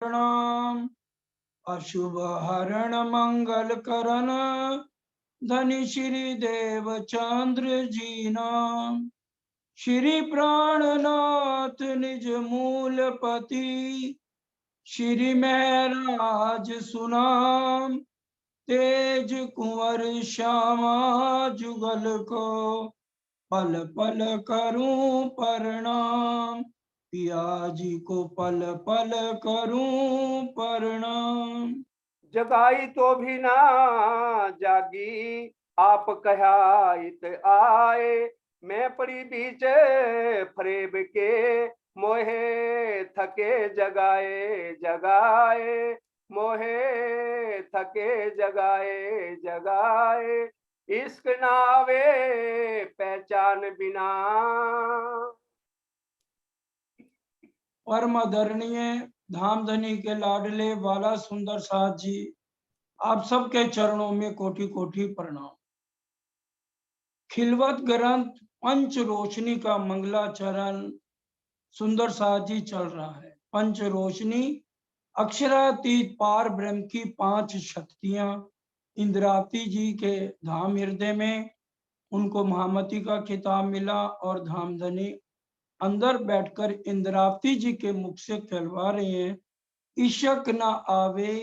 प्रणाम। अशुभ हरण मंगल करण धनि श्री देव चंद्र जी नाम। श्री प्राणनाथ निज मूल पति श्री महराज सुनाम। तेज कुंवर श्यामा जुगल को पल पल करूं प्रणाम। पिया जी को पल पल करूं प्रणाम। जगाई तो भी ना जागी, आप कहाइत आए। मैं पड़ी बीच फरेब के, मोहे थके जगाए जगाए। मोहे थके जगाए जगाए। इश्क नावे पहचान बिना। परम आदरणीय धामधनी के लाडले बाला सुंदर साथ जी, आप सबके चरणों में कोटि कोटि प्रणाम। खिलवत ग्रंथ पंच रोशनी का मंगलाचरण सुंदर साथ जी चल रहा है। पंच रोशनी अक्षरातीत पार ब्रह्म की 5 शक्तियां इंद्रावती जी के धाम हृदय में, उनको महामती का खिताब मिला और धामधनी अंदर बैठकर इंद्रावती जी के मुख से कहलवा रहे हैं, इशक न आवे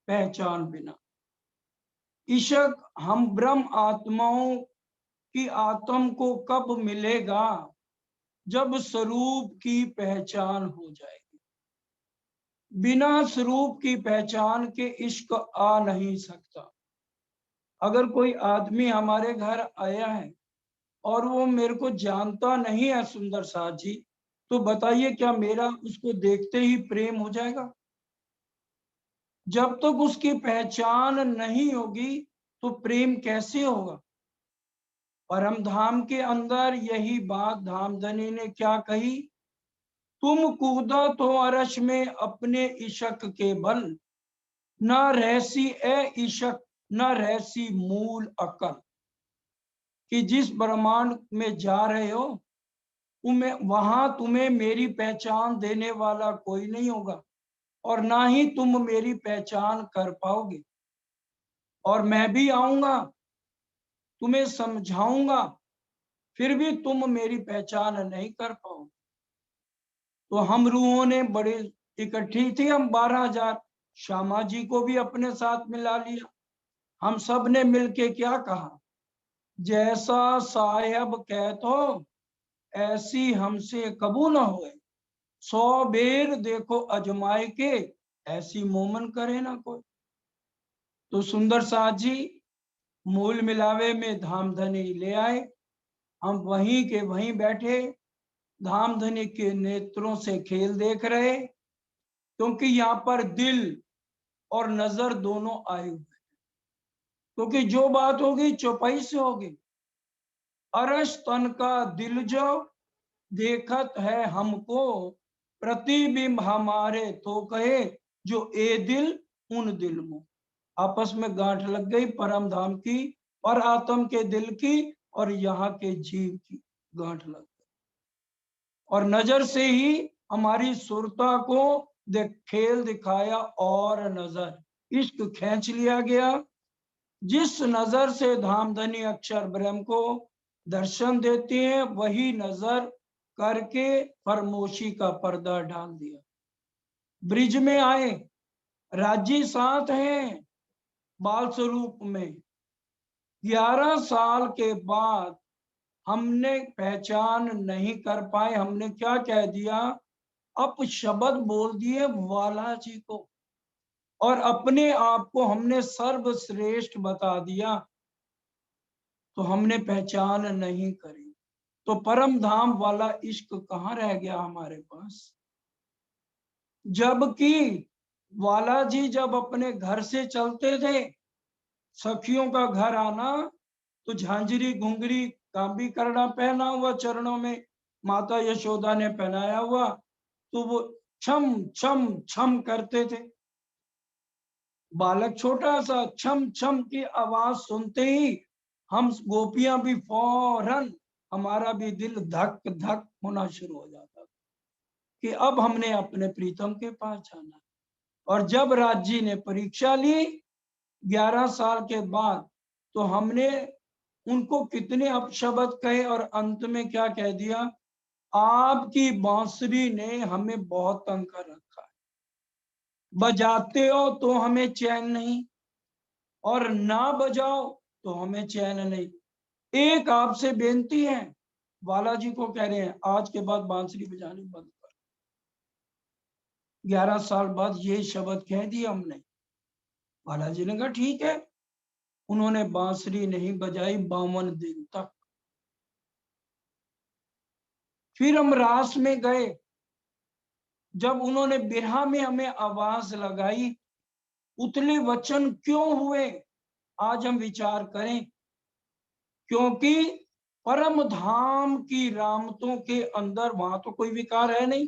पहचान बिना। इशक हम ब्रह्म आत्माओं की आत्म को कब मिलेगा? जब स्वरूप की पहचान हो जाएगी। बिना स्वरूप की पहचान के इश्क आ नहीं सकता। अगर कोई आदमी हमारे घर आया है और वो मेरे को जानता नहीं है सुंदर साथ जी, तो बताइए क्या मेरा उसको देखते ही प्रेम हो जाएगा? जब तक उसकी पहचान नहीं होगी तो प्रेम कैसे होगा? परम धाम के अंदर यही बात धामधनी ने क्या कही, तुम कूदा तो अरश में अपने इशक के बल, न रहसी ए इशक न रहसी मूल अकल। कि जिस ब्रह्मांड में जा रहे हो वहां तुम्हें मेरी पहचान देने वाला कोई नहीं होगा और ना ही तुम मेरी पहचान कर पाओगे। और मैं भी आऊंगा, तुम्हें समझाऊंगा, फिर भी तुम मेरी पहचान नहीं कर पाओगे। तो हम रूहों ने बड़े इकट्ठी थी, हम 12,000 श्यामा जी को भी अपने साथ मिला लिया। हम सब ने मिलके क्या कहा, जैसा साहेब कहतो ऐसी हमसे कबू न होए। 100 बेर देखो अजमाए के ऐसी मोमन करे ना कोई। तो सुंदर साथ जी मूल मिलावे में धामधनी ले आए। हम वहीं के वहीं बैठे धामधनी के नेत्रों से खेल देख रहे, क्योंकि यहाँ पर दिल और नजर दोनों आए हुए। क्योंकि जो बात होगी चौपाई से होगी। अरश तन का दिल जो देखत है हमको, प्रतिबिंब हमारे तो कहे जो ए दिल उन दिल में। आपस में गांठ लग गई परम धाम की और आत्म के दिल की और यहाँ के जीव की गांठ लग गई। और नजर से ही हमारी सुरता को खेल दिखाया और नजर इश्क खींच लिया गया। जिस नजर से धामधनी अक्षर ब्रह्म को दर्शन देते हैं वही नजर करके फरमोशी का पर्दा डाल दिया। ब्रिज में आए, राजी साथ हैं बाल स्वरूप में। 11 साल के बाद हमने पहचान नहीं कर पाए, हमने क्या कह दिया, अप शब्द बोल दिए वाला जी को और अपने आप को हमने सर्वश्रेष्ठ बता दिया, तो हमने पहचान नहीं करी। तो परम धाम वाला इश्क कहाँ रह गया हमारे पास? जबकि वाला जी जब अपने घर से चलते थे, सखियों का घर आना तो झांझरी घुंघरी कांबी करना पहना हुआ चरणों में माता यशोदा ने पहनाया हुआ, तो वो छम छम छम करते थे। बालक छोटा सा छम छम की आवाज सुनते ही हम गोपियां भी फौरन, हमारा भी दिल धक धक होना शुरू हो जाता कि अब हमने अपने प्रीतम के पास जाना। और जब राज्य ने परीक्षा ली 11 साल के बाद, तो हमने उनको कितने अपशब्द कहे और अंत में क्या कह दिया, आपकी बांसुरी ने हमें बहुत तंग कर रखा है, बजाते हो तो हमें चैन नहीं और ना बजाओ तो हमें चैन नहीं। एक आपसे बेनती है, बालाजी को कह रहे हैं आज के बाद बांसुरी बजानी बंद कर। 11 साल बाद ये शब्द कह दिया हमने। बालाजी ने कहा ठीक है। उन्होंने बांसुरी नहीं बजाई 52 दिन तक। फिर हम रास में गए, जब उन्होंने बिरहा में हमें आवाज लगाई, उतले वचन क्यों हुए, आज हम विचार करें। क्योंकि परम धाम की रामतों के अंदर वहां तो कोई विकार है नहीं।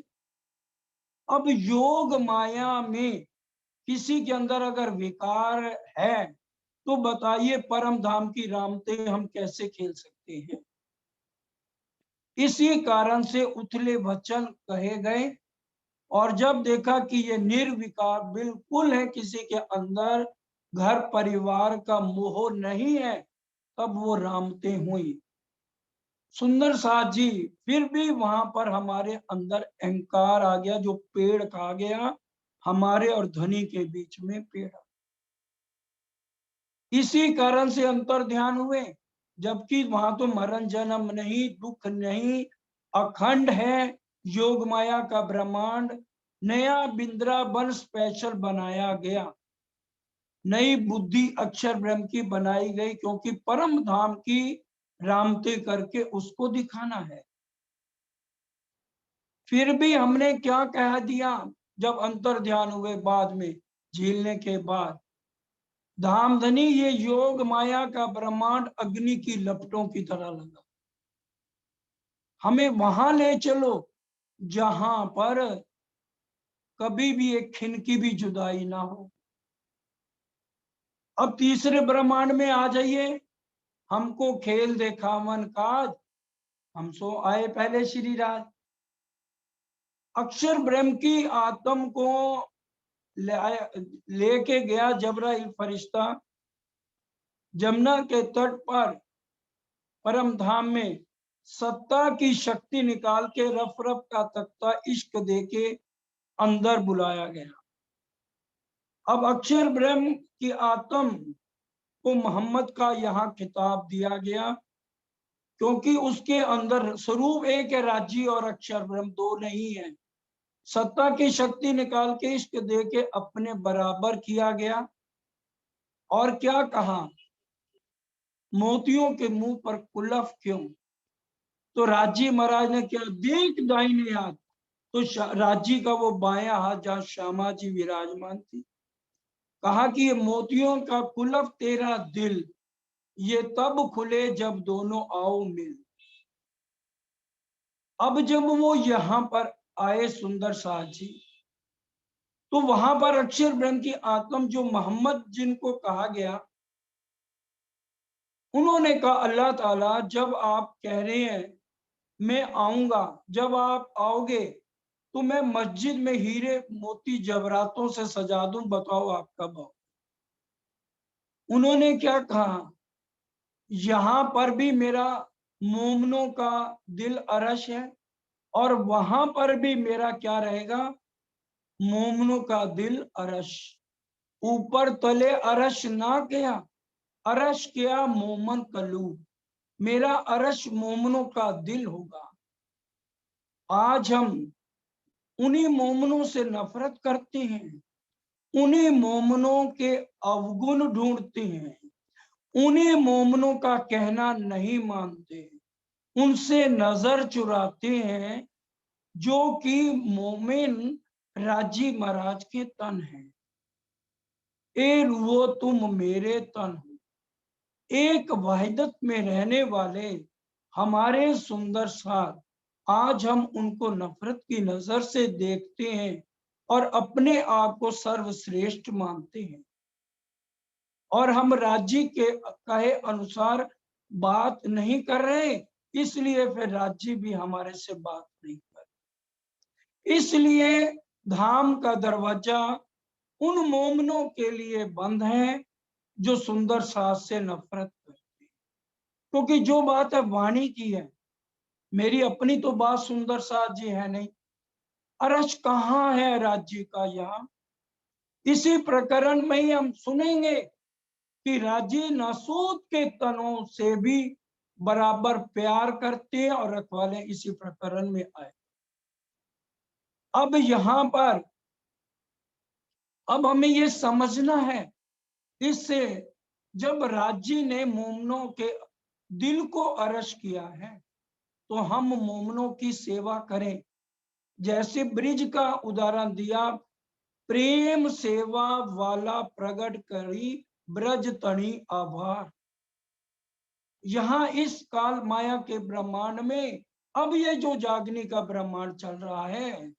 अब योग माया में किसी के अंदर अगर विकार है तो बताइए परम धाम की रामते हम कैसे खेल सकते हैं। इसी कारण से उथले वचन कहे गए और जब देखा कि ये निर्विकार बिल्कुल है, किसी के अंदर घर परिवार का मोह नहीं है, तब वो रामते हुई। सुंदर साथ जी फिर भी वहां पर हमारे अंदर अहंकार आ गया, जो पेड़ खा गया हमारे और धनी के बीच में पेड़। इसी कारण से अंतर ध्यान हुए, जबकि वहां तो मरण जन्म नहीं, दुख नहीं, अखंड है योग माया का ब्रह्मांड। नया बिंद्रावन स्पेशल बनाया गया, नई बुद्धि अक्षर ब्रह्म की बनाई गई, क्योंकि परम धाम की रामते करके उसको दिखाना है। फिर भी हमने क्या कह दिया जब अंतर ध्यान हुए, बाद में झीलने के बाद, धामधनी ये योग माया का ब्रह्मांड अग्नि की लपटों की तरह लगा। हमें वहां ले चलो जहां पर कभी भी एक खिन की भी जुदाई ना हो। अब तीसरे ब्रह्मांड में आ जाइए, हमको खेल देखावन काज, हम सो आए पहले श्री राज। अक्षर ब्रह्म की आत्म को लेके गया जबराइल फरिश्ता जमुना के तट पर परम धाम में, सत्ता की शक्ति निकाल के रफ रफ का तख्ता इश्क देके अंदर बुलाया गया। अब अक्षर ब्रह्म की आत्म को मोहम्मद का यहाँ खिताब दिया गया, क्योंकि उसके अंदर स्वरूप एक है, राज्य और अक्षर ब्रह्म दो नहीं है। सत्ता की शक्ति निकाल के इश्क दे के अपने बराबर किया गया। और क्या कहा, मोतियों के मुंह पर कुलफ क्यों। तो राजी महाराज ने क्या, देख दाहिने हाथ, तो राजी का वो बायां हाथ जहां श्यामा जी विराजमान थी, कहा कि ये मोतियों का कुलफ तेरा दिल, ये तब खुले जब दोनों आओ मिल। अब जब वो यहां पर आए सुंदर साथ जी, तो वहां पर अक्षर ब्रह्म की आत्म जो मोहम्मद जिनको कहा गया, उन्होंने कहा अल्लाह ताला जब आप कह रहे हैं मैं आऊंगा, जब आप आओगे तो मैं मस्जिद में हीरे मोती जवरातों से सजा दूं, बताओ आप कब आओ। उन्होंने क्या कहा, यहां पर भी मेरा मोमनों का दिल अरश है और वहां पर भी मेरा क्या रहेगा, मोमनों का दिल अरश। ऊपर तले अरश ना किया, अरश किया मोमन कलूब, मेरा अरश मोमनों का दिल होगा। आज हम उन्हीं मोमनों से नफरत करते हैं, उन्हीं मोमनों के अवगुण ढूंढते हैं, उन्हीं मोमनों का कहना नहीं मानते, उनसे नजर चुराते हैं, जो कि मोमिन राजी महाराज के तन है। ए वो तुम मेरे तन हो, एक वहदत में रहने वाले हमारे सुंदर साथ, आज हम उनको नफरत की नजर से देखते हैं और अपने आप को सर्वश्रेष्ठ मानते हैं। और हम राज्य के कहे अनुसार बात नहीं कर रहे, इसलिए फिर राज्य भी हमारे से बात नहीं कर। इसलिए धाम का दरवाजा उन मोमनों के लिए बंद है जो सुंदर सास से नफरत करते, क्योंकि जो बात है वाणी की है, मेरी अपनी तो बात सुंदर सास जी है नहीं। अरश कहाँ है राज्य का यहाँ। इसी प्रकरण में ही हम सुनेंगे कि राजी नासूद के तनों से भी बराबर प्यार करते हैं और रखवाले इसी प्रकरण में आए। अब यहां पर अब हमें ये समझना है, इससे जब राजी ने मोमनों के दिल को अरश किया है तो हम मोमनों की सेवा करें। जैसे ब्रिज का उदाहरण दिया, प्रेम सेवा वाला प्रगट करी ब्रज तणी आभार। यहाँ इस काल माया के ब्रह्मांड में अब ये जो जागने का ब्रह्मांड चल रहा है,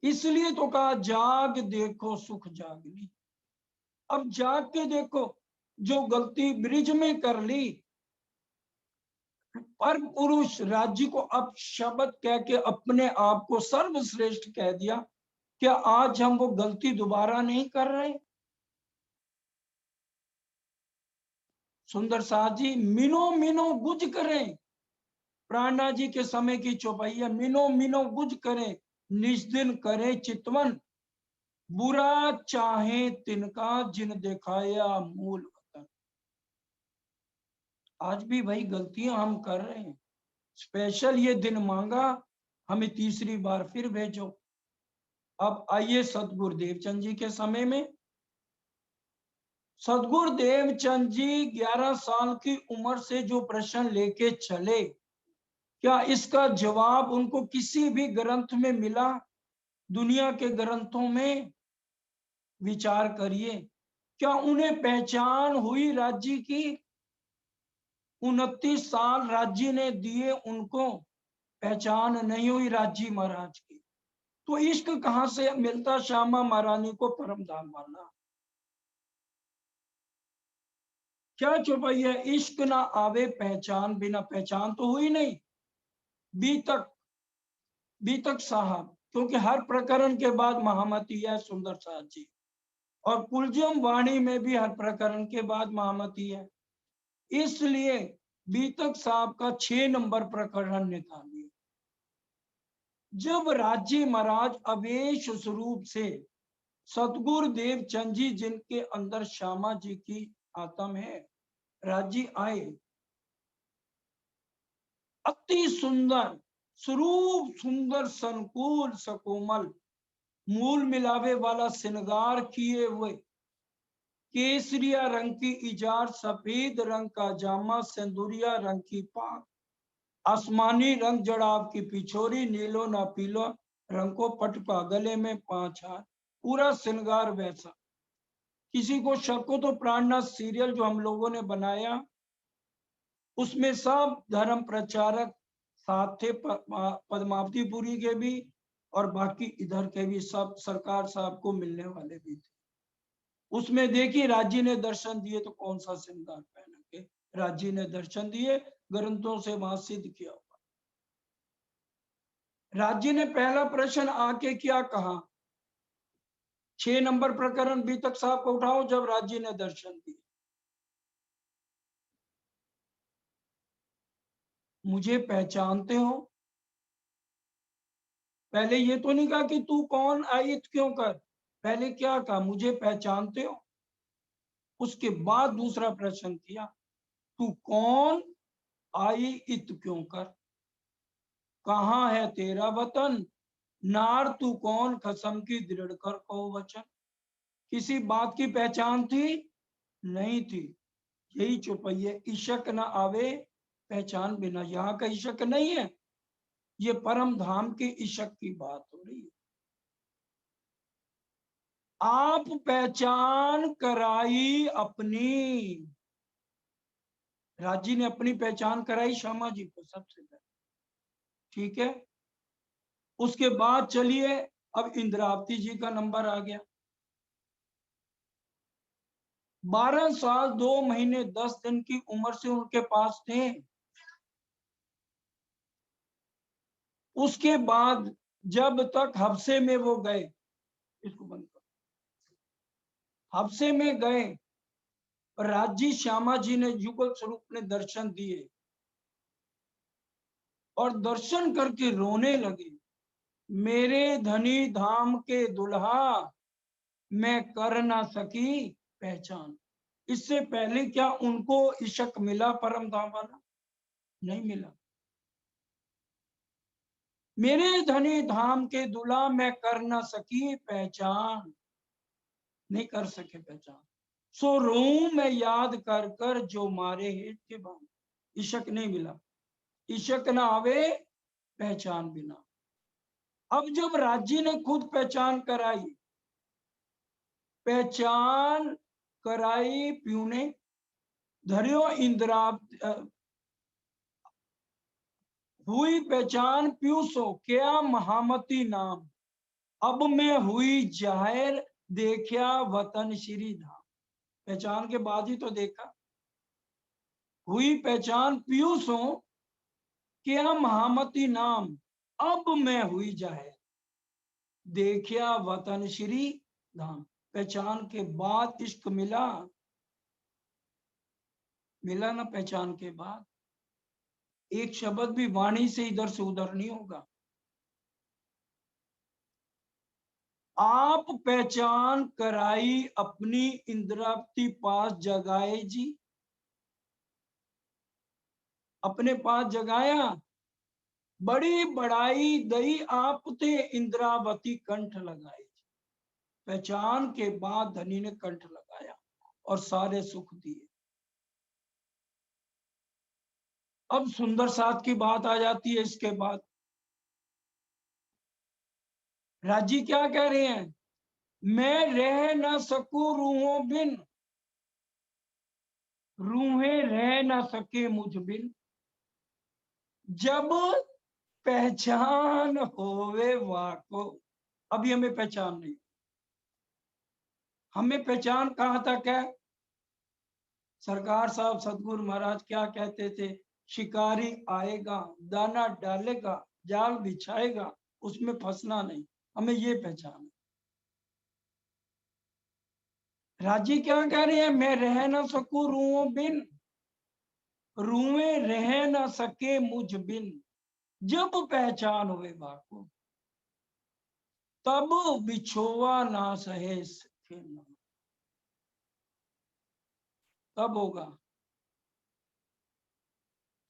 इसलिए तो कहा जाग देखो सुख जागनी। अब जाग के देखो, जो गलती ब्रिज में कर ली, पर पुरुष राज्य को अब शब्द कह के अपने आप को सर्वश्रेष्ठ कह दिया। क्या आज हम वो गलती दोबारा नहीं कर रहे? सुंदर साथ जी मिनो मिनो गुज करें, प्राणा जी के समय की चौपाई, मिनो मिनो गुज करें, निज दिन करे चितवन, बुरा चाहे तिनका जिन दिखाया मूल वतन। आज भी वही गलतियां हम कर रहे हैं। स्पेशल ये दिन मांगा, हमें तीसरी बार फिर भेजो। अब आइए सतगुरुदेव चंद जी के समय में। सतगुरुदेव चंद जी 11 साल की उम्र से जो प्रश्न लेके चले, क्या इसका जवाब उनको किसी भी ग्रंथ में मिला? दुनिया के ग्रंथों में विचार करिए, क्या उन्हें पहचान हुई राज्य की? 29 साल राज्य ने दिए, उनको पहचान नहीं हुई राज्य महाराज की। तो इश्क कहां से मिलता श्यामा महारानी को परम धाम वाला? क्या चौपाई है, इश्क ना आवे पहचान बिना, पहचान तो हुई नहीं। बीतक साहब, क्योंकि हर प्रकरण के बाद महामती है सुंदर साहब जी, और कुलजम वाणी में भी हर प्रकरण के बाद महामती है। इसलिए बीतक साहब का 6 नंबर प्रकरण निकालिए। जब राज्य महाराज अवेश स्वरूप से सतगुरुदेव चंद जी, जिनके अंदर श्यामा जी की आत्म है, राज्य आए, अति सुंदर स्वरूप, सुंदर संकुल सकोमल, मूल मिलावे वाला श्रृंगार किए हुए, केसरिया रंग की इजार, सफेद रंग का जामा, सिंदूरिया रंग की पाक, आसमानी रंग जड़ाव की पिछोरी, नीलो ना पीलो रंग को पटका, गले में 5 हार, पूरा श्रृंगार वैसा। किसी को शक हो तो प्राणनाथ सीरियल जो हम लोगों ने बनाया, उसमें सब धर्म प्रचारक साथ थे, पद्मावतीपुरी के भी और बाकी इधर के भी, सब सरकार साहब को मिलने वाले भी थे। उसमें देखिए राज्य ने दर्शन दिए तो कौन सा श्रृंगार पहन के राज्य ने दर्शन दिए, ग्रंथों से वहां सिद्ध किया हुआ। राज्य ने पहला प्रश्न आके क्या कहा, 6 नंबर प्रकरण बीतक साहब को उठाओ, जब राज्य ने दर्शन दिए, मुझे पहचानते हो? पहले ये तो नहीं कहा कि तू कौन, आयत क्यों कर, पहले क्या कहा, मुझे पहचानते हो? उसके बाद दूसरा प्रश्न किया, तू कौन, आई इत क्यों कर, कहाँ है तेरा वतन, नार तू कौन, कसम की दृढ़ कर को वचन। किसी बात की पहचान थी? नहीं थी। यही चौपाई, इशक न आवे पहचान बिना। यहाँ का इशक नहीं है, ये परम धाम के इशक की बात हो रही है। आप पहचान कराई अपनी, राजी ने अपनी पहचान कराई श्यामा जी को सबसे पहले, ठीक है। उसके बाद चलिए, अब इंद्रावती जी का नंबर आ गया। 12 साल 2 महीने 10 दिन की उम्र से उनके पास थे। उसके बाद जब तक हफ्से में वो गए, इसको बंद कर, हफ्से में गए, राज्य श्यामा जी ने युगल स्वरूप में दर्शन दिए और दर्शन करके रोने लगे। मेरे धनी धाम के दुल्हा, मैं कर ना सकी पहचान। इससे पहले क्या उनको इशक मिला परम धाम वाला? नहीं मिला। मेरे धनी धाम के दुल्हा, मैं कर ना सकी पहचान, नहीं कर सके पहचान। सो रो मैं याद कर कर जो मारे हेत के बाण। इशक नहीं मिला, इशक ना आवे पहचान बिना। अब जब राज्य ने खुद पहचान कराई, पहचान कराई प्यू ने, धरियो इंदिरा हुई पहचान प्यू सो, क्या महामती नाम। अब मैं हुई जाहिर, देखा वतन श्री धाम। पहचान के बाद ही तो देखा। हुई पहचान प्यू सो, क्या महामती नाम। अब मैं हुई जाहिर, देखा वतन श्री धाम। पहचान के बाद इश्क मिला, मिला ना पहचान के बाद। एक शब्द भी वाणी से इधर से उधर नहीं होगा। आप पहचान कराई अपनी, इंद्रावती पास जगाए जी। अपने पास जगाया, बड़ी बड़ाई दई आप ते, इंद्रावती कंठ लगाए। पहचान के बाद धनी ने कंठ लगाया और सारे सुख दिए। अब सुंदर साथ की बात आ जाती है। इसके बाद राजी क्या कह रहे हैं? मैं रह ना सकूं रूहों बिन, रूहें रह ना सके मुझ बिन। जब पहचान होवे वाको। अभी हमें पहचान नहीं, हमें पहचान कहां तक है? सरकार साहब सतगुरु महाराज क्या कहते थे? शिकारी आएगा, दाना डालेगा, जाल बिछाएगा, उसमें फंसना नहीं। हमें ये पहचान है। राजी क्या कह रहे हैं? मैं रह ना सकूं रूहों बिन, रूहें रह ना सके मुझ बिन। जब पहचान हुए बाको, तब बिछोवा ना सहे सके ना। तब होगा।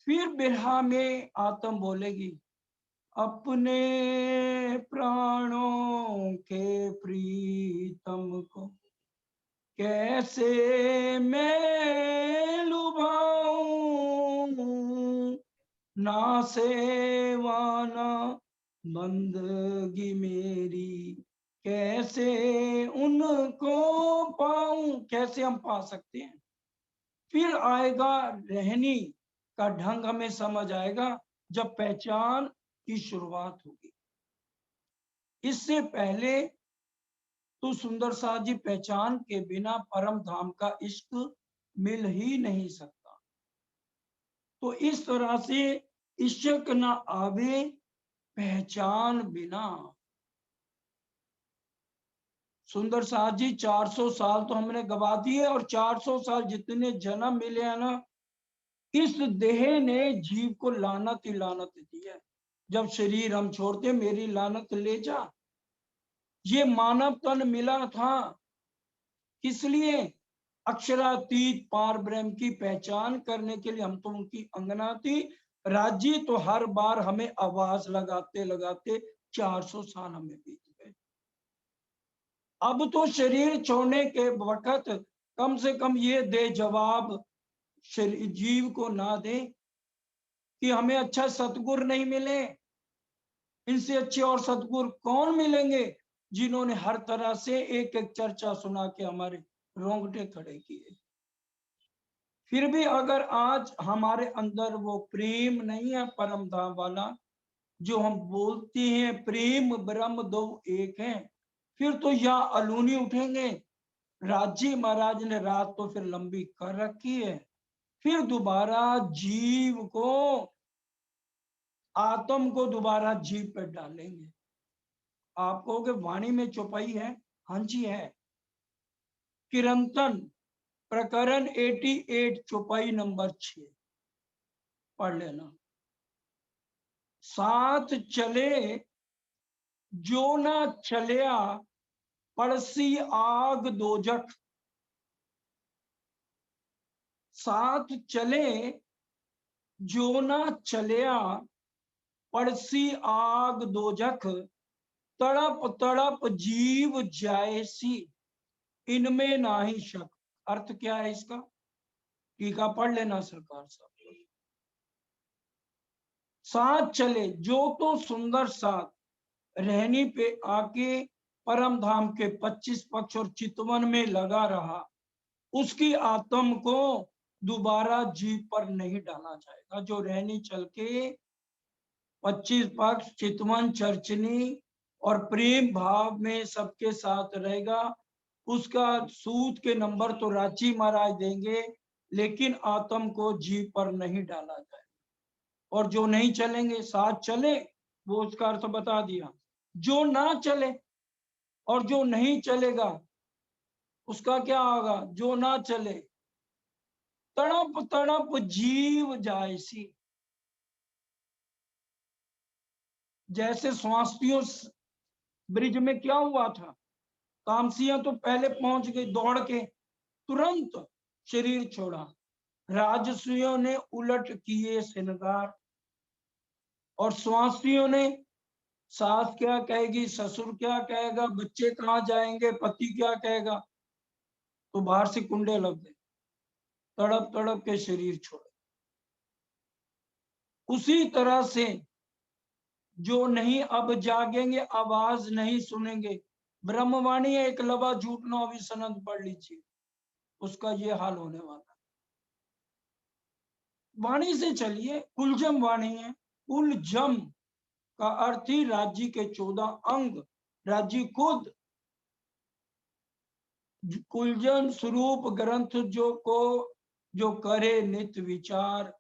फिर बिरहा में आत्म बोलेगी, अपने प्राणों के प्रीतम को कैसे मैं लुभाऊं। ना सेवाना बंदगी मेरी, कैसे उनको पाऊं। कैसे हम पा सकते हैं? फिर आएगा रहनी का ढंग, हमें समझ आएगा जब पहचान की शुरुआत होगी। इससे पहले तो सुंदर साथ जी, पहचान के बिना परम धाम का इश्क मिल ही नहीं सकता। तो इस तरह से इश्क न आवे पहचान बिना। सुंदर साथ जी, 400 साल तो हमने गवा दिए, और 400 साल जितने जन्म मिले हैं ना, इस देह ने जीव को लानत ही लानत दी है। जब शरीर हम छोड़ते, मेरी लानत ले जा। ये मानव तन मिला था किस लिए? अक्षरातीत पार ब्रह्म की पहचान करने के लिए। हम तो उनकी अंगना थी। राज्य तो हर बार हमें आवाज लगाते लगाते 400 साल हमें बीत गए। अब तो शरीर छोड़ने के वक्त कम से कम ये दे जवाब जीव को ना दे कि हमें अच्छा सतगुर नहीं मिले। इनसे अच्छे और सतगुर कौन मिलेंगे, जिन्होंने हर तरह से एक एक चर्चा सुना के हमारे रोंगटे खड़े किए। फिर भी अगर आज हमारे अंदर वो प्रेम नहीं है परम धाम वाला, जो हम बोलते हैं प्रेम ब्रह्म दो एक है, फिर तो यहाँ अलूनी उठेंगे। राजी महाराज ने रात तो फिर लंबी कर रखी है। फिर दोबारा जीव को, आत्म को दोबारा जीव पर डालेंगे। आप कहोगे वाणी में चौपाई है? हाँ जी है। किरंतन प्रकरण 88 चौपाई नंबर 6 पढ़ लेना। साथ चले जो ना चलिया पड़सी आग दोजख। साथ चले जो ना चलिया पड़सी आग दोजख। तड़प तड़प जीव जायसी इनमें नाही शक। अर्थ क्या है इसका? टीका पढ़ लेना सरकार साहब। साथ चले जो तो सुंदर साथ रहनी पे आके परम धाम के 25 पक्ष और चितवन में लगा रहा, उसकी आत्म को दोबारा जीव पर नहीं डाला जाएगा। जो रहनी चल के 25 पक्ष चितवन चर्चनी और प्रेम भाव में सबके साथ रहेगा, उसका सूद के नंबर तो रांची महाराज देंगे, लेकिन आत्म को जीव पर नहीं डाला जाएगा। और जो नहीं चलेंगे, साथ चले, वो उसका अर्थ बता दिया। जो ना चले और जो नहीं चलेगा उसका क्या होगा? जो ना चले तड़प तड़प जीव जायसी। जैसे स्वास्तियों ब्रिज में क्या हुआ था, तामसियां तो पहले पहुंच गई दौड़ के, तुरंत शरीर छोड़ा। राजसियों ने उलट किए श्रृंगार, और स्वास्तियों ने सास क्या कहेगी, ससुर क्या कहेगा, बच्चे कहाँ जाएंगे, पति क्या कहेगा, तो बाहर से कुंडे लग गए, तड़प तड़प के शरीर छोड़े। उसी तरह से जो नहीं अब जागेंगे, आवाज नहीं सुनेंगे, ब्रह्मवाणी है, एकलवा झूठ न अभी सनद पढ़ लीजिए, उसका ये हाल होने वाला। वाणी से चलिए, कुलजम वाणी है। कुलजम का अर्थ ही राज्य के 14 अंग, राज्य खुद। कुलजन स्वरूप ग्रंथ जो करे नित विचार,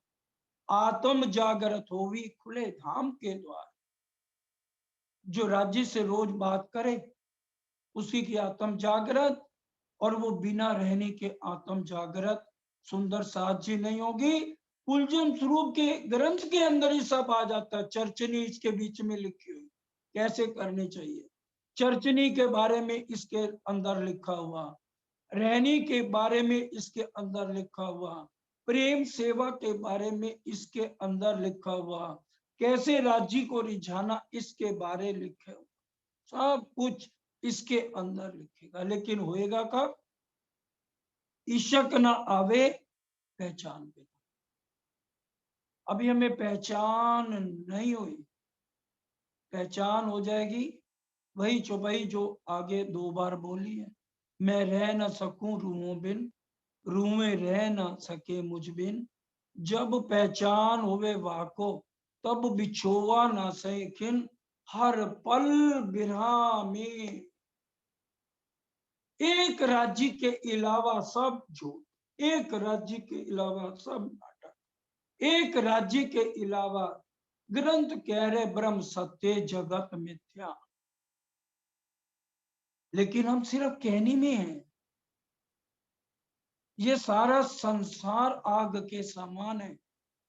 आत्म जागृत होवी खुले धाम के द्वार। जो राज्य से रोज बात करे उसी की आत्म जागृत, और वो बिना रहने के आत्म जागृत सुंदर साथ जी नहीं होगी। कुलजन स्वरूप के ग्रंथ के अंदर ही सब आ जाता है। चर्चनी इसके बीच में लिखी हुई, कैसे करनी चाहिए। चर्चनी के बारे में इसके अंदर लिखा हुआ, रहनी के बारे में इसके अंदर लिखा हुआ, प्रेम सेवा के बारे में इसके अंदर लिखा हुआ, कैसे राज्य को रिझाना इसके बारे लिखे हुआ, सब कुछ इसके अंदर लिखेगा। लेकिन होएगा कब? इशक न आवे पहचान पे। अभी हमें पहचान नहीं हुई, पहचान हो जाएगी। वही चौपाई जो आगे 2 बार बोली है, मैं रह न सकूं रूहों बिन, रूहें रह न सके मुझ बिन। जब पहचान होवे वाको तब बिछोवा ना सैखिन, हर पल बिरहा में। एक राज्य के अलावा सब झूठ, एक राज्य के अलावा सब नाटक, एक राज्य के अलावा ग्रंथ कह रहे ब्रह्म सत्य जगत मिथ्या, लेकिन हम सिर्फ कहने में हैं। ये सारा संसार आग के समान है।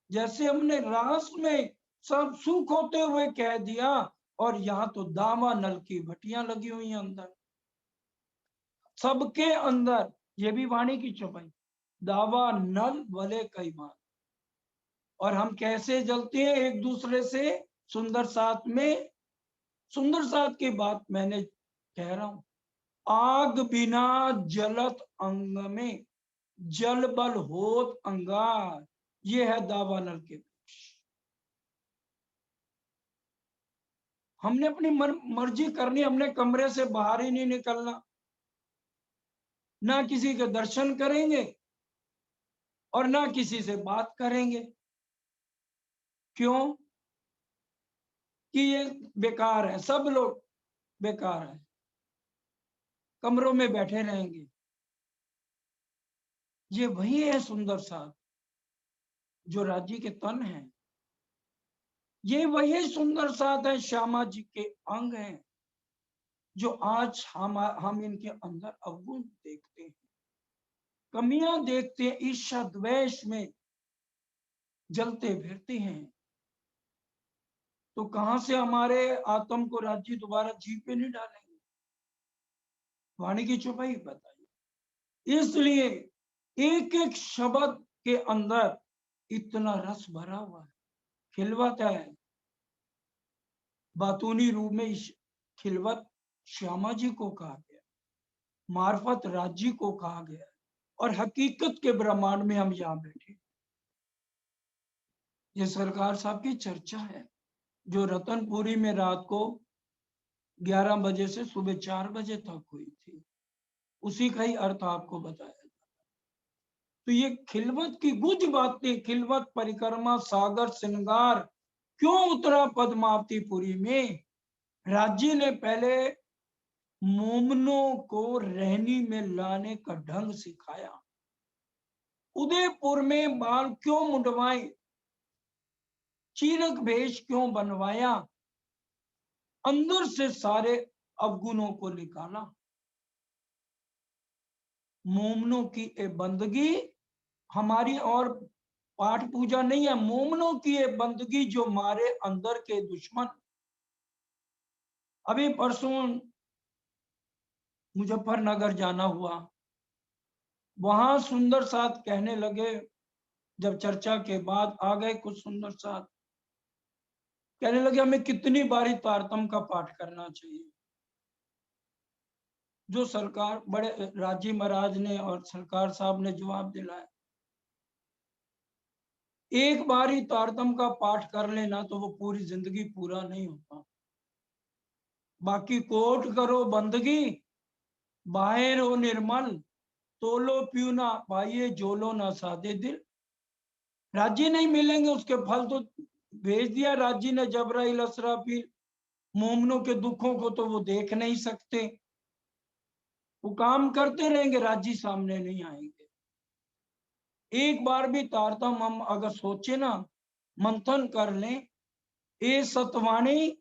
जैसे हमने रास में सब सुख होते हुए कह दिया, और यहाँ तो दावा नल की भट्टियां लगी हुई हैं अंदर, सबके अंदर। ये भी वाणी की चौपाई, दावा नल भले कई बार। और हम कैसे जलते हैं एक दूसरे से सुंदर साथ में। सुंदर साथ की बात मैंने कह रहा हूं, आग बिना जलत अंग में, जल बल होत अंगार। ये है दावा नल के। हमने अपनी मर्जी करनी, हमने कमरे से बाहर ही नहीं निकलना, ना किसी के दर्शन करेंगे और ना किसी से बात करेंगे। क्यों? कि ये बेकार है, सब लोग बेकार है, कमरों में बैठे रहेंगे। ये वही है सुंदर साथ जो राज्य के तन है। ये वही सुंदर साथ है, श्यामा जी के अंग हैं, जो आज हम इनके अंदर अवगुण देखते हैं। कमियां देखते हैं, ईर्ष्या द्वेष में जलते फिरते हैं, तो कहां से हमारे आत्म को राज्य दोबारा जी पे नहीं डालेंगे? वाणी की चौपाई बताइए। इसलिए एक एक शब्द के अंदर इतना रस भरा हुआ है, खिलवत है। बातूनी रूप में इस खिलवत श्यामा जी को कहा गया, मार्फत राज्य को कहा गया, और हकीकत के ब्रह्मांड में हम यहाँ बैठे। ये सरकार साहब की चर्चा है जो रतनपुरी में रात को 11 बजे से सुबह 4 बजे तक हुई थी, उसी का ही अर्थ आपको बताया। तो ये खिलवत की गुज बातें, खिलवत परिक्रमा सागर श्रृंगार क्यों उतरा पद्मावतीपुरी में? राज्य ने पहले मोमनों को रहनी में लाने का ढंग सिखाया। उदयपुर में बाल क्यों मुंडवाए, चीरक भेष क्यों बनवाया, अंदर से सारे अवगुणों को निकाला। मोमनों की ये बंदगी हमारी और पाठ पूजा नहीं है, मोमनों की ये बंदगी जो मारे अंदर के दुश्मन। अभी परसों मुजफ्फरनगर जाना हुआ, वहां सुंदर साथ कहने लगे, जब चर्चा के बाद आ गए कुछ सुंदर साथ, कहने लगे हमें कितनी बारी तारतम का पाठ करना चाहिए। जो सरकार बड़े राजी महाराज ने और सरकार साहब ने जवाब दिलाया, एक बार ही तारतम का पाठ कर लेना तो वो पूरी जिंदगी पूरा नहीं होता। बाकी कोट करो बंदगी, बाहर हो निर्मल, तोलो पियो ना पाइए, जोलो ना सादे दिल। राज्य नहीं मिलेंगे उसके फल तो भेज दिया राज्य ने, जबराइल असराफील। मोमनों के दुखों को तो वो देख नहीं सकते, वो काम करते रहेंगे, राज्य सामने नहीं आएंगे। एक बार भी तारतम हम अगर सोचे ना, मंथन कर लें, ए सतवाणी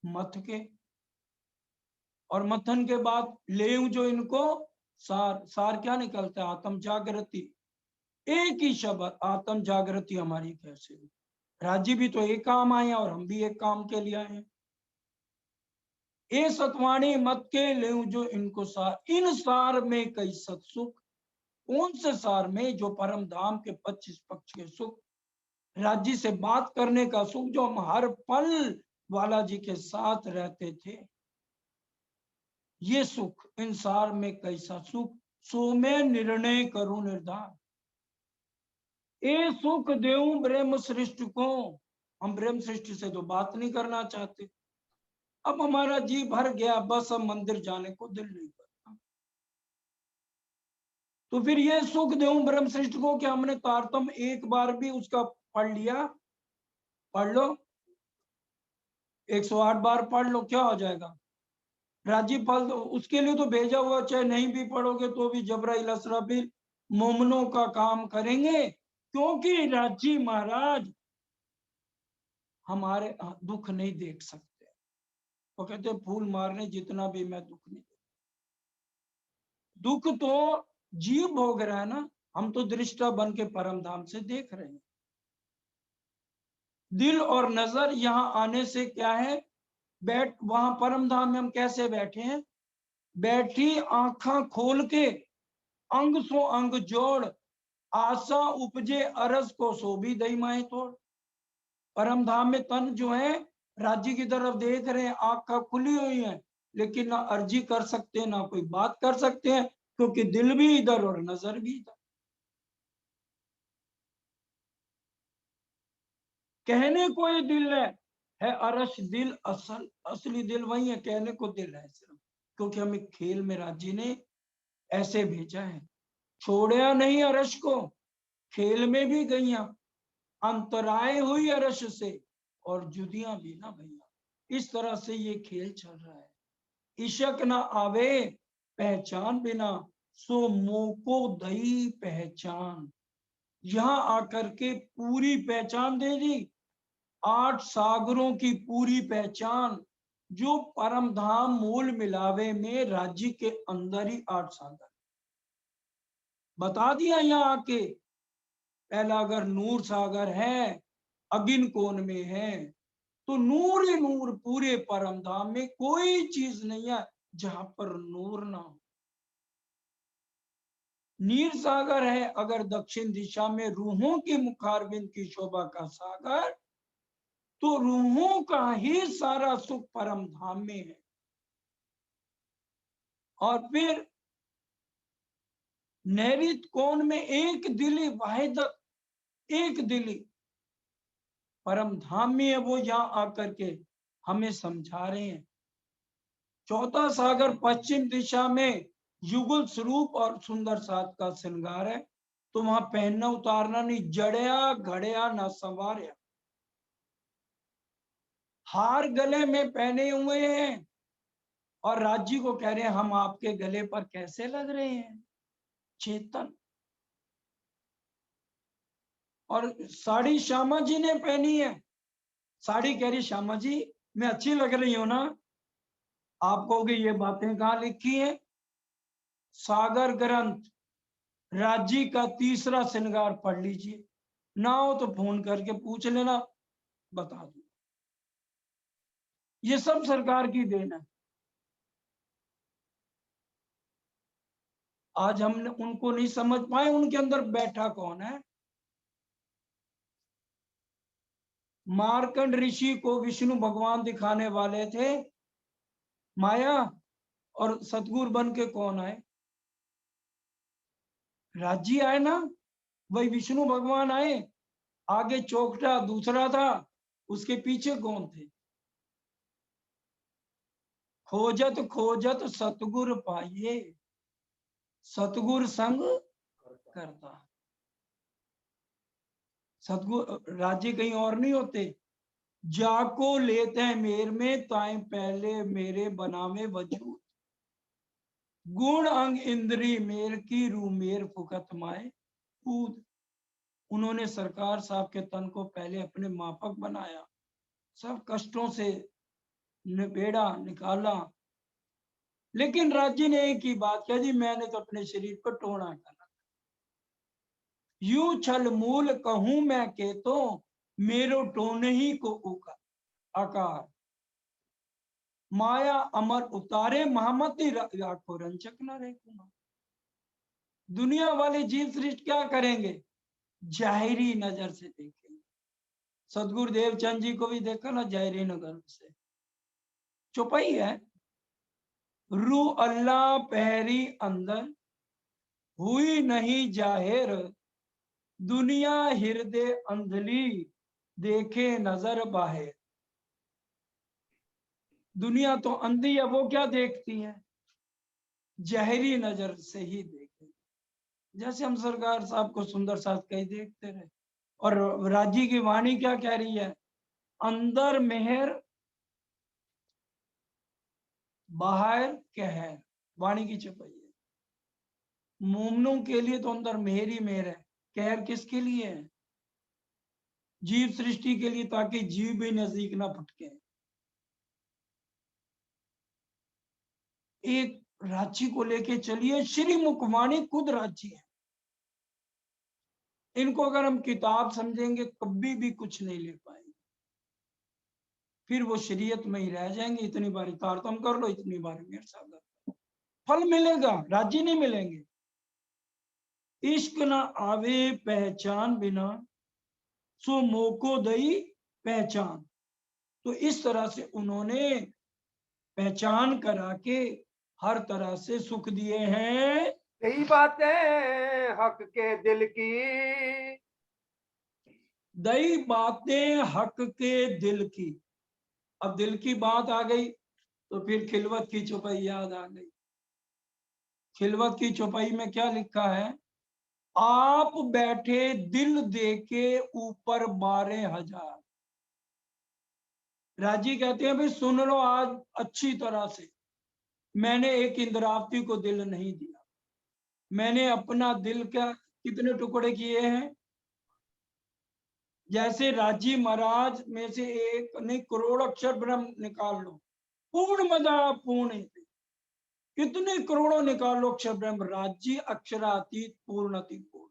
मत के, और मंथन के बाद ले जो इनको सार, सार क्या निकलता है? आत्म जागृति। एक ही शब्द आत्म जागृति हमारी कैसे हुई? राज्य भी तो एक काम आए और हम भी एक काम के लिए आए। ए सतवाणी मत के ले जो इनको सार, इन सार में कई सत्सुख। कौन से सार में? जो परम धाम के 25 पक्ष के सुख, राज्य से बात करने का सुख, जो हम हर पल वाला जी के साथ रहते थे, ये सुख। इन सार में कैसा सुख, सो मैं निर्णय करूं निर्धार। ए सुख देऊं ब्रह्म सृष्टि को। हम ब्रह्म सृष्टि से तो बात नहीं करना चाहते, अब हमारा जी भर गया, बस अब मंदिर जाने को दिल नहीं करता। तो फिर ये सुख देऊं ब्रह्म सृष्टि को, कि हमने तारतम एक बार भी उसका पढ़ लिया? पढ़ लो, 108 बार पढ़ लो, क्या हो जाएगा? राज्यपाल तो उसके लिए तो भेजा हुआ, चाहे नहीं भी पढ़ोगे तो भी जबराइल असराफील मोमनों का काम करेंगे, क्योंकि राज्य महाराज हमारे दुख नहीं देख सकते। वो कहते फूल मारने जितना भी मैं दुख नहीं, दुख तो जीव भोग रहा है ना, हम तो दृष्टा बन के परम धाम से देख रहे हैं। दिल और नजर यहाँ आने से क्या है? बैठ वहां परम धाम में हम कैसे बैठे हैं? बैठी आंखा खोल के, अंग सो अंग जोड़, आशा उपजे अरस को सोभी दई माए तोड़। परम धाम में तन जो है राज्य की तरफ देख रहे हैं, आंखा खुली हुई है, लेकिन ना अर्जी कर सकते, ना कोई बात कर सकते हैं, क्योंकि दिल भी इधर और नजर भी इधर। कहने को ये दिल है अरश दिल, असल असली दिल वही है, कहने को दिल है सिर्फ, क्योंकि हमें खेल में राज्य ने ऐसे भेजा है। छोड़ा नहीं अरश को, खेल में भी गईया, अंतराय हुई अरश से, और जुदियां भी ना भैया। इस तरह से ये खेल चल रहा है। इशक ना आवे पहचान बिना, सो मोको दई पहचान। यहां आकर के पूरी पहचान दे दी, 8 सागरों की पूरी पहचान, जो परम धाम मूल मिलावे में राज्य के अंदर ही 8 सागर। बता दिया यहाँ आके। पहला अगर नूर सागर है, अगिन कौन में है, तो नूर ही नूर पूरे परम धाम में कोई चीज नहीं है जहां पर नूर ना हो। नीर सागर है अगर दक्षिण दिशा में रूहों की मुखारबिंद की शोभा का सागर, तो रूहों का ही सारा सुख परम धाम में है। और फिर नैरित कौन में एक दिली वाहिदत, एक दिली परम धाम में है, वो यहां आकर के हमें समझा रहे हैं। चौथा सागर पश्चिम दिशा में युगल स्वरूप और सुंदर साथ का श्रृंगार है, तो वहां पहनना उतारना नहीं, जड़या घड़या ना संवारया। हार गले में पहने हुए हैं और राज्य को कह रहे हैं हम आपके गले पर कैसे लग रहे हैं, चेतन। और साड़ी श्यामा जी ने पहनी है, साड़ी कह रही श्यामा जी मैं अच्छी लग रही हूं ना। आप कहोगे ये बातें कहाँ लिखी है? सागर ग्रंथ राज्य का तीसरा श्रृंगार पढ़ लीजिए, ना हो तो फोन करके पूछ लेना, बता दो। ये सब सरकार की देन है। आज हमने उनको नहीं समझ पाए, उनके अंदर बैठा कौन है। मार्कंड ऋषि को विष्णु भगवान दिखाने वाले थे माया, और सतगुरु बन के कौन आए? राज्य आए ना, वही विष्णु भगवान आए। आगे चौकटा दूसरा था, उसके पीछे कौन थे? खोजत खोजत सतगुर पाइए, सतगुर संग करता। सतगुर राज्य कहीं और नहीं होते। जाको लेते हैं मेर में ताए पहले मेरे बनावे वजूद, गुण अंग इंद्री मेर की रू मेर फुकत माए कूद। उन्होंने सरकार साहब के तन को पहले अपने मापक बनाया, सब कष्टों से निबेड़ा निकाला। लेकिन राज्य ने एक ही बात कह दी, मैंने तो अपने शरीर को टोना करा। यू छल मूल कहूं मैं के तो मेरो टोने ही को आकार, माया अमर उतारे महामती को रंचक न रहे कुमार। दुनिया वाले जीव सृष्टि क्या करेंगे? जाहिरी नजर से देखेंगे। सदगुरुदेव चंद जी को भी देखा ना जाहिरी नजर से, चुपाई है। रू अल्लाह पहरी अंदर हुई नहीं जाहिर, दुनिया हृदय अंधली देखे नजर बाहिर। दुनिया तो अंधी है, वो क्या देखती है? जहरी नजर से ही देखे। जैसे हम सरकार साहब को सुंदर साथ कहीं देखते रहे। और राज्य की वाणी क्या कह रही है? अंदर मेहर बाहर कहर, वाणी की चपाई है। मोमनों के लिए तो अंदर मेहर ही मेहर है, कहर किसके लिए है? जीव सृष्टि के लिए, ताकि जीव भी नजदीक ना फटके। एक राज्य को लेके चलिए, श्री मुखवाणी खुद राज्य है। इनको अगर हम किताब समझेंगे कभी भी कुछ नहीं ले पाएंगे, फिर वो शरीयत में ही रह जाएंगे। इतनी बारी तारतम कर लो, इतनी बारी मेरे साथ फल मिलेगा, राज्य नहीं मिलेंगे। इश्क ना आवे पहचान बिना, सो मोको दई पहचान। तो इस तरह से उन्होंने पहचान करा के हर तरह से सुख दिए हैं। यही बातें हक के दिल की, दई बातें हक के दिल की। अब दिल की बात आ गई तो फिर खिलवत की चौपाई याद आ गई। खिलवत की चौपाई में क्या लिखा है? आप बैठे दिल दे के ऊपर 12,000। राजी कहते हैं भाई सुन लो आज अच्छी तरह से, मैंने एक इंद्रावती को दिल नहीं दिया, मैंने अपना दिल का कितने टुकड़े किए हैं? जैसे राजी महाराज में से एक नहीं, करोड़ अक्षर ब्रह्म निकाल लो, पूर्ण मदा पूर्ण। कितने करोड़ों निकालो, अक्षर ब्रह्म राज्य अक्षरातीत पूर्ण अति पूर्ण,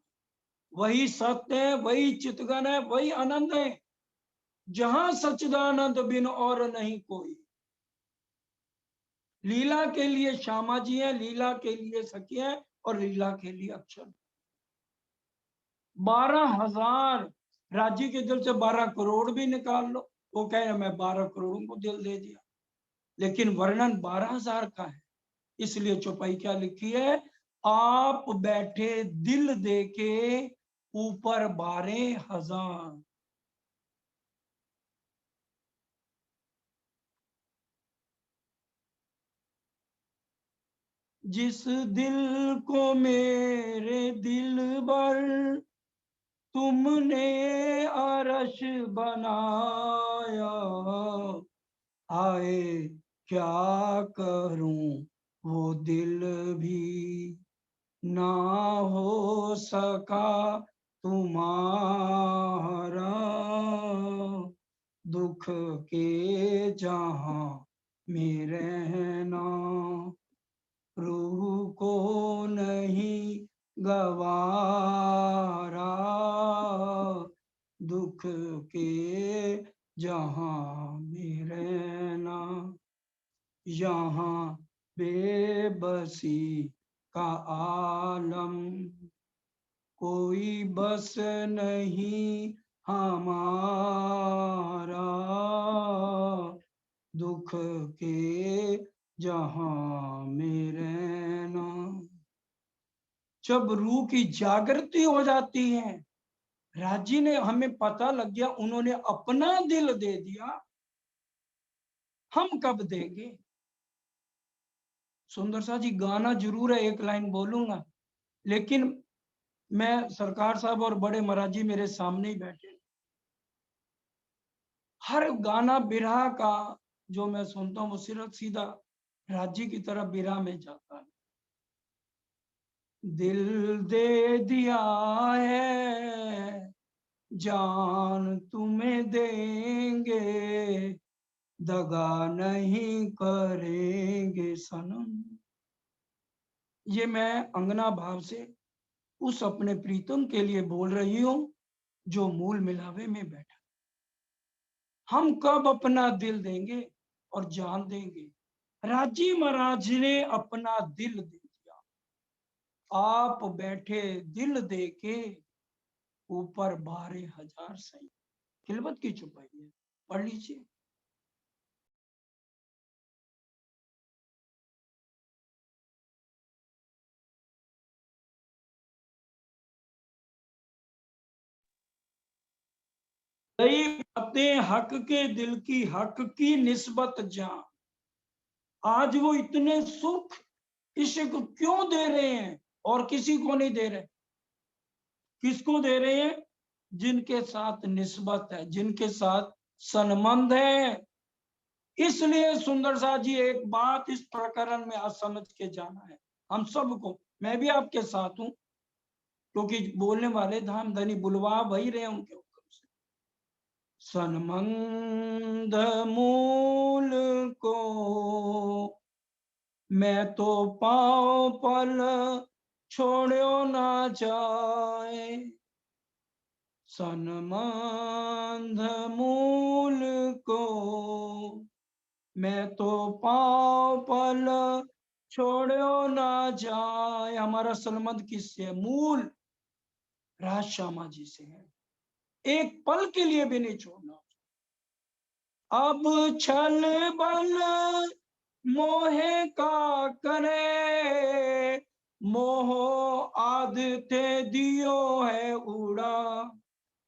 वही सत्य है, वही चितगन है, वही आनंद है, जहां सच्चिदानंद बिन और नहीं कोई। लीला के लिए श्यामा जी है, लीला के लिए सखी है, और लीला के लिए अक्षर। 12,000 राज्य के दिल से 12 करोड़ भी निकाल लो, वो कह रहे मैं 12 करोड़ों को दिल दे दिया, लेकिन वर्णन 12,000 का है। इसलिए चौपाई क्या लिखी है, आप बैठे दिल दे के ऊपर 12,000। जिस दिल को मेरे दिल भर तुमने अरश बनाया, आए क्या करूं वो दिल भी ना हो सका तुम्हारा, दुख के जहां में रहना रूह को नहीं गवारा, दुख के जहां में रहना, यहाँ बेबसी का आलम, कोई बस नहीं हमारा, दुख के जहां में रहना। जब रूह की जागृति हो जाती है, राजी ने हमें पता लग गया, उन्होंने अपना दिल दे दिया, हम कब देंगे। सुंदर सा जी गाना जरूर है, एक लाइन बोलूंगा, लेकिन मैं सरकार साहब और बड़े महाराज जी मेरे सामने ही बैठे, हर गाना बिरहा का जो मैं सुनता हूँ वो सिर्फ सीधा राज्य की तरफ बिरहा में जाता है। दिल दे दिया है, जान तुम्हें देंगे, दगा नहीं करेंगे सनम। ये मैं अंगना भाव से उस अपने प्रीतम के लिए बोल रही हूं जो मूल मिलावे में बैठा। हम कब अपना दिल देंगे और जान देंगे। राजी महाराज ने अपना दिल दे दिया, आप बैठे दिल दे के ऊपर 12,000 सही। खिलवत की चुपाई है, पढ़ लीजिए। कई बातें हक के दिल की, हक की निस्बत जान। आज वो इतने सुख इश्क क्यों दे रहे हैं और किसी को नहीं दे रहे। किसको दे रहे हैं? जिनके साथ निस्बत है, जिनके साथ संबंध है। इसलिए सुंदर सा जी एक बात इस प्रकरण में आज समझ के जाना है हम सबको। मैं भी आपके साथ हूं, क्योंकि बोलने वाले धाम धनी बुलवा वही रहे उनके हुक्म से। सनमंद मूल को मैं तो पाँव पल छोड़ो ना जाए, सनमंद मूल को मैं तो पाँव पल छोड़ो ना जाए। हमारा संबंध किससे है? मूल राज श्यामा जी से है, एक पल के लिए भी नहीं छोड़ना। अब छल बल मोहे का करे, मोह आदते दियो है उड़ा।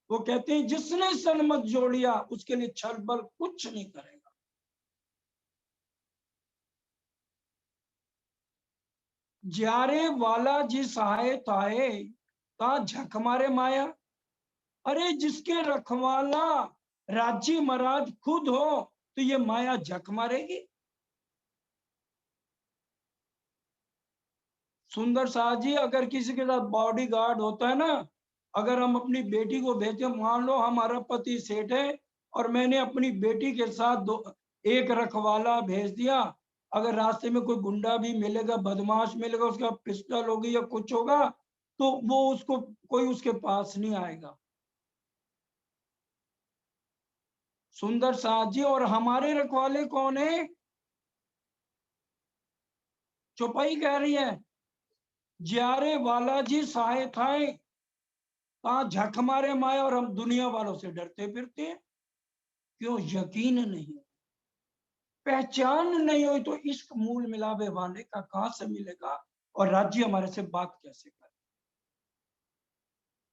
वो कहते हैं जिसने सन्मत जोड़िया उसके लिए छल बल कुछ नहीं करेगा। जारे वाला जी सहाय ताए ता झक मारे माया। अरे जिसके रखवाला राजी महाराज खुद हो तो ये माया झक मारेगी। सुंदर शाह जी अगर किसी के साथ बॉडी गार्ड होता है ना, अगर हम अपनी बेटी को भेजते, मान लो हमारा पति सेठ है और मैंने अपनी बेटी के साथ एक रखवाला भेज दिया, अगर रास्ते में कोई गुंडा भी मिलेगा, बदमाश मिलेगा, उसका पिस्टल होगी या कुछ होगा, तो वो उसको कोई उसके पास नहीं आएगा। सुंदर साथ जी और हमारे रखवाले कौन है? चौपाई कह रही है, ज्यारे वाला जी सहाय थाए, कहा झक मारे माए, और हम दुनिया वालों से डरते फिरते हैं। क्यों? यकीन नहीं, पहचान नहीं हुई तो इश्क मूल मिलावे वाले का कहां से मिलेगा, और राज्य हमारे से बात कैसे करे?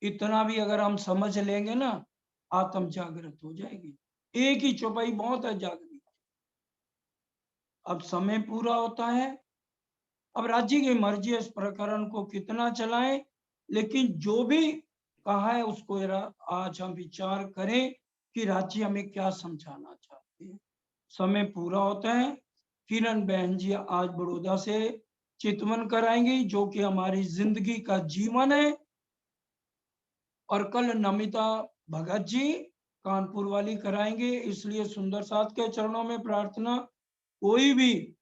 इतना भी अगर हम समझ लेंगे ना, आत्म जागृत हो जाएगी। एक ही चौपाई बहुत है जागृत। अब समय पूरा होता है, अब राज्य की मर्जी है इस प्रकरण को कितना चलाएं, लेकिन जो भी कहा है उसको आज हम विचार करें कि राज्य हमें क्या समझाना चाहते हैं। समय पूरा होता है। किरण बहन जी आज बड़ौदा से चितवन कराएंगी, जो कि हमारी जिंदगी का जीवन है, और कल नमिता भगत जी कानपुर वाली कराएंगे। इसलिए सुंदर साथ के चरणों में प्रार्थना, कोई भी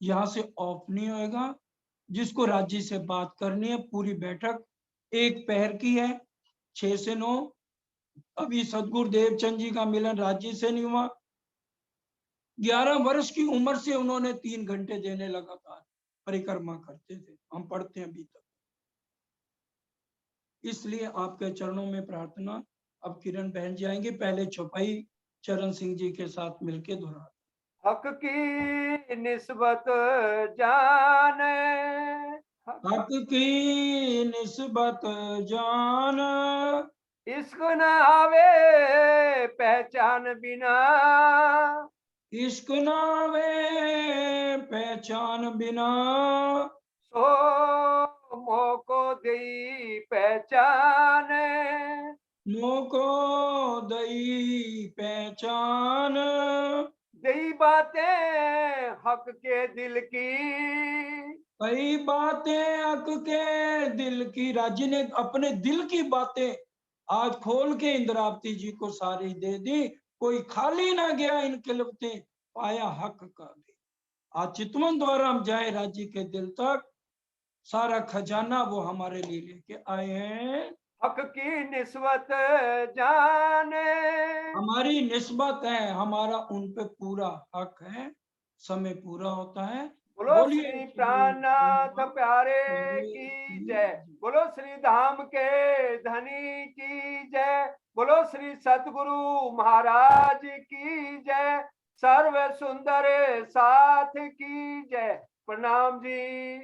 यहाँ से ऑफ नहीं होएगा। जिसको राज्य से बात करनी है, पूरी बैठक एक पहर की है, 6 से 9। अभी सदगुरु देवचंद जी का मिलन राज्य से नहीं हुआ। 11 वर्ष की उम्र से उन्होंने 3 घंटे देने लगातार परिक्रमा करते थे, हम पढ़ते हैं अभी तक। इसलिए आपके चरणों में प्रार्थना। अब किरण बहन जी आएंगे, पहले चौपाई चरण सिंह जी के साथ मिलके दोहरा। हक की निस्बत जाने, हक की निस्बत जान, इश्क न आवे पहचान बिना, इश्क नावे पहचान बिना, सो मोको दी पहचान, मोको दई पहचान, दई बातें हक के दिल की, कई बातें हक के दिल की। राज्य ने अपने दिल की बातें आज खोल के इंद्रावती जी को सारी दे दी। कोई खाली ना गया इन किलवतें, पाया हक का भी। आज चितवन द्वारा हम जाए राज्य के दिल तक, सारा खजाना वो हमारे लिए लेके आए हैं। हक की निस्बत जाने, हमारी निस्बत है, हमारा उन पे पूरा हक है। समय पूरा होता है। बोलो बोलिए श्री श्री प्राणनाथ प्यारे की जय, जी। बोलो श्री धाम के धनी की जय, बोलो श्री सतगुरु महाराज की जय, सर्व सुंदर साथ की जय। प्रणाम जी।